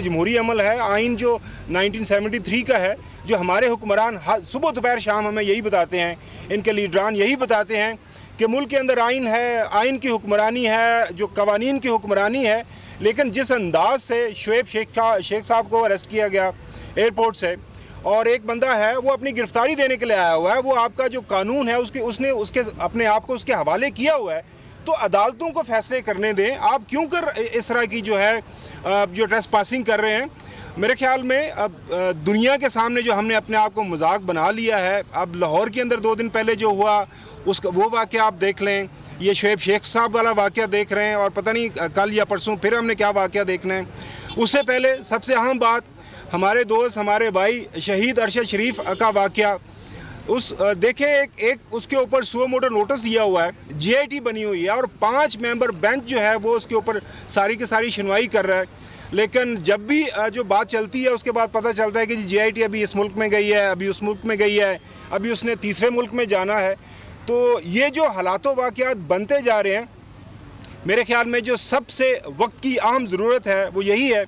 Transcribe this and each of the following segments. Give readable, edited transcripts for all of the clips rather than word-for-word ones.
जमहूरी अमल है, आइन जो 1973 का है, जो हमारे हुक्मरान सुबह दोपहर शाम हमें यही बताते हैं, इनके लीडरान यही बताते हैं कि मुल्क के अंदर आइन है, आइन की हुक्मरानी है, जो कवानीन की हुक्मरानी है। लेकिन जिस अंदाज से शुएब शेख साहब को अरेस्ट किया गया एयरपोर्ट से, और एक बंदा है वो अपनी गिरफ्तारी देने के लिए आया हुआ है, वो आपका जो कानून है उसने उसके अपने आप को उसके हवाले किया हुआ है, तो अदालतों को फैसले करने दें। आप क्यों कर इस तरह की जो है जो ट्रेस पासिंग कर रहे हैं? मेरे ख्याल में अब दुनिया के सामने जो हमने अपने आप को मजाक बना लिया है, अब लाहौर के अंदर 2 दिन पहले जो हुआ उसका वो वाक़या आप देख लें, ये शुएब शेख साहब वाला वाक़या देख रहे हैं, और पता नहीं कल या परसों फिर हमने क्या वाक़या देखना है। उससे पहले सबसे अहम बात, हमारे दोस्त हमारे भाई शहीद अरशद शरीफ का वाक़या, उस देखें एक उसके ऊपर सुओ मोटो नोटिस दिया हुआ है, GIT बनी हुई है, और 5 मेंबर बेंच जो है वो उसके ऊपर सारी की सारी सुनवाई कर रहा है। लेकिन जब भी जो बात चलती है उसके बाद पता चलता है कि GIT अभी इस मुल्क में गई है, अभी उस मुल्क में गई है, अभी उसने तीसरे मुल्क में जाना है। तो ये जो हालातों वाक़यात बनते जा रहे हैं, मेरे ख्याल में जो सबसे वक्त की अहम ज़रूरत है वो यही है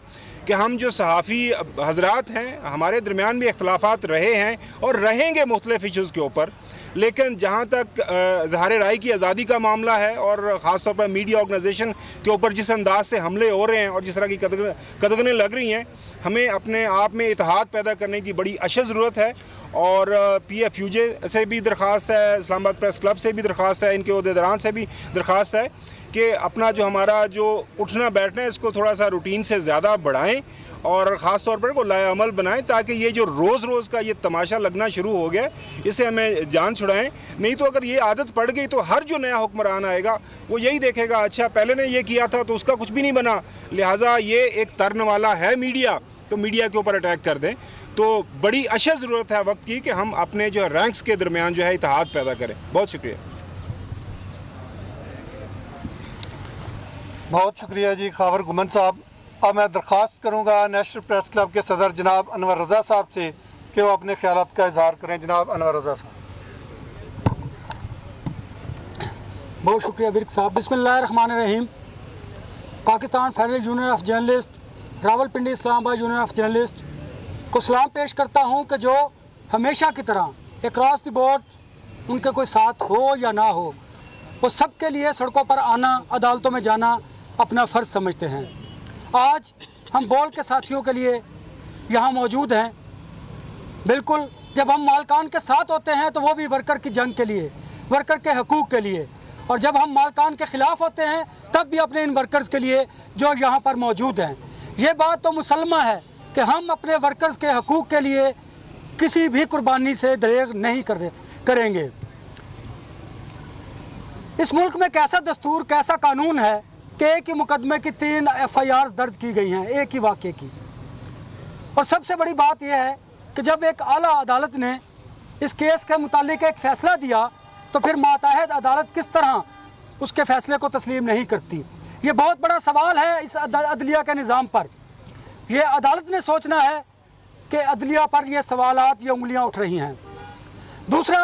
कि हम जो सहाफ़ी हज़रात हैं, हमारे दरमियान भी इख्तलाफात रहे हैं और रहेंगे मुख्तलिफ़ इशूज़ के ऊपर, लेकिन जहाँ तक ज़हार राय की आज़ादी का मामला है, और ख़ास तौर पर मीडिया ऑर्गेनाइजेशन के ऊपर जिस अंदाज से हमले हो रहे हैं और जिस तरह की कदगनें लग रही हैं, हमें अपने आप में इत्तेहाद पैदा करने की बड़ी अशद ज़रूरत है। और PFUJ से भी दरख्वास्त है, इस्लामाबाद प्रेस क्लब से भी दरख्वास्त है, इनके ओहदेदारान से भी दरख्वास्त है कि अपना जो हमारा जो उठना बैठना है इसको थोड़ा सा रूटीन से ज़्यादा बढ़ाएं, और ख़ास तौर पर को लाए अमल बनाएं, ताकि ये जो रोज़ का ये तमाशा लगना शुरू हो गया इसे हमें जान छुड़ाएं। नहीं तो अगर ये आदत पड़ गई तो हर जो नया हुक्मरान आएगा वो यही देखेगा, अच्छा पहले ने ये किया था तो उसका कुछ भी नहीं बना, लिहाजा ये एक तरन वाला है मीडिया, तो मीडिया के ऊपर अटैक कर दें। तो बड़ी अशद ज़रूरत है वक्त की कि हम अपने जो रैंक्स के दरमियान जो है इत्तेहाद पैदा करें। बहुत शुक्रिया। बहुत शुक्रिया जी खावर गुमन साहब। अब मैं दरख्वास्त करूँगा नेशनल प्रेस क्लब के सदर जनाब अनवर रज़ा साहब से कि वो अपने ख्यालात का इजहार करें। जनाब अनवर रज़ा साहब। बहुत शुक्रिया विर्क साहब। बिस्मिल्लाहिर्रहमानिर्रहीम। Pakistan federal union of journalist, Rawalpindi Islamabad union of journalist को सलाम पेश करता हूँ कि जो हमेशा की तरह अक्रॉस द बोर्ड उनके कोई साथ हो या ना हो, वो सब के लिए सड़कों पर आना, अदालतों में जाना अपना फ़र्ज़ समझते हैं। आज हम बोल के साथियों के लिए यहाँ मौजूद हैं। बिल्कुल जब हम मालकान के साथ होते हैं तो वो भी वर्कर की जंग के लिए, वर्कर के हकूक़ के लिए, और जब हम मालकान के ख़िलाफ़ होते हैं तब भी अपने इन वर्कर्स के लिए जो यहाँ पर मौजूद हैं। ये बात तो मुसलमा है कि हम अपने वर्कर्स के हकूक़ के लिए किसी भी कुर्बानी से दरेग नहीं करेंगे। इस मुल्क में कैसा दस्तूर, कैसा कानून है कि एक ही मुकदमे की 3 FIRs दर्ज की गई हैं एक ही वाक़े की। और सबसे बड़ी बात यह है कि जब एक आला अदालत ने इस केस के मुतालिक एक फ़ैसला दिया तो फिर मातहत अदालत किस तरह उसके फ़ैसले को तस्लीम नहीं करती। ये बहुत बड़ा सवाल है इस अदलिया के निज़ाम पर। ये अदालत ने सोचना है कि अदलिया पर ये सवालात, ये उंगलियां उठ रही हैं। दूसरा,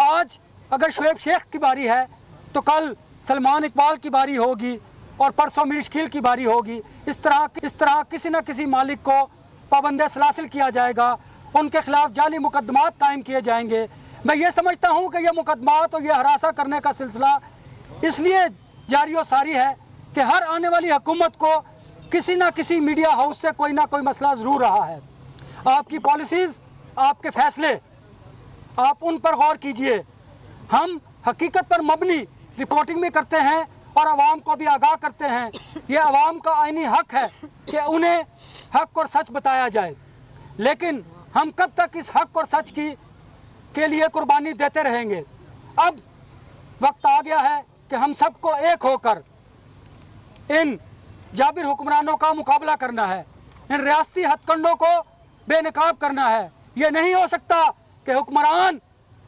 आज अगर शुएब शेख की बारी है तो कल सलमान इकबाल की बारी होगी और परसों मीर शकील की बारी होगी। इस तरह किसी न किसी मालिक को पाबंद सलासिल किया जाएगा, उनके खिलाफ जाली मुकदमात कायम किए जाएंगे। मैं ये समझता हूँ कि यह मुकदमात और यह हरासा करने का सिलसिला इसलिए जारी व सारी है कि हर आने वाली हुकूमत को किसी न किसी मीडिया हाउस से कोई ना कोई मसला ज़रूर रहा है। आपकी पॉलिसीज़, आपके फ़ैसले, आप उन पर गौर कीजिए। हम हकीकत पर मबनी रिपोर्टिंग भी करते हैं और आवाम को भी आगाह करते हैं। ये आवाम का आईनी हक है कि उन्हें हक और सच बताया जाए, लेकिन हम कब तक इस हक और सच के लिए कुर्बानी देते रहेंगे? अब वक्त आ गया है कि हम सबको एक होकर इन जाबिर हुक्मरानों का मुकाबला करना है, इन रियासती हथकंडों को बेनकाब करना है। ये नहीं हो सकता कि हुक्मरान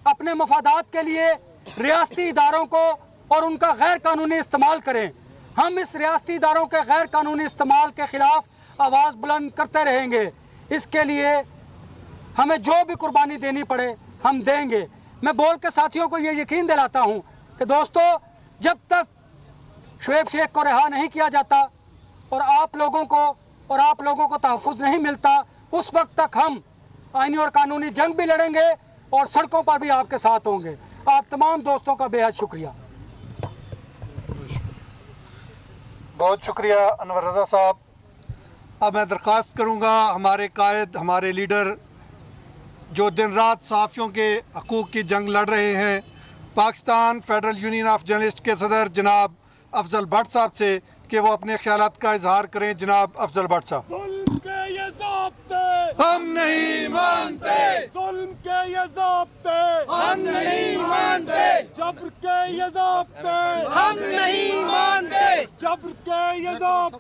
अपने मफादात के लिए रियासती इदारों को और उनका गैर कानूनी इस्तेमाल करें। हम इस रियासती इदारों के गैर कानूनी इस्तेमाल के ख़िलाफ़ आवाज़ बुलंद करते रहेंगे। इसके लिए हमें जो भी कुर्बानी देनी पड़े हम देंगे। मैं बोल के साथियों को ये यकीन दिलाता हूँ कि दोस्तों, जब तक शुएब शेख को रिहा नहीं किया जाता और आप लोगों को और आप लोगों को तहफ़्फ़ुज़ नहीं मिलता, उस वक्त तक हम आईनी और कानूनी जंग भी लड़ेंगे और सड़कों पर भी आपके साथ होंगे। आप तमाम दोस्तों का बेहद शुक्रिया। बहुत शुक्रिया अनवर रज़ा साहब। अब मैं दरख्वास्त करूँगा हमारे कायद, हमारे लीडर जो दिन रात सहाफ़ियों के हकूक़ की जंग लड़ रहे हैं, Pakistan federal union of journalist के सदर जनाब अफजल भट्ट साहब से कि वो अपने ख्यालात का इजहार करें। जनाब अफजल भट्ट साहब। जुल्म के ये ज़ाब्ते हम नहीं मानते, जुल्म के ये ज़ाब्ते हम नहीं मानते, जबर के ये ज़ाब्ते हम नहीं मानते। जबर के ये ज़ाब्ते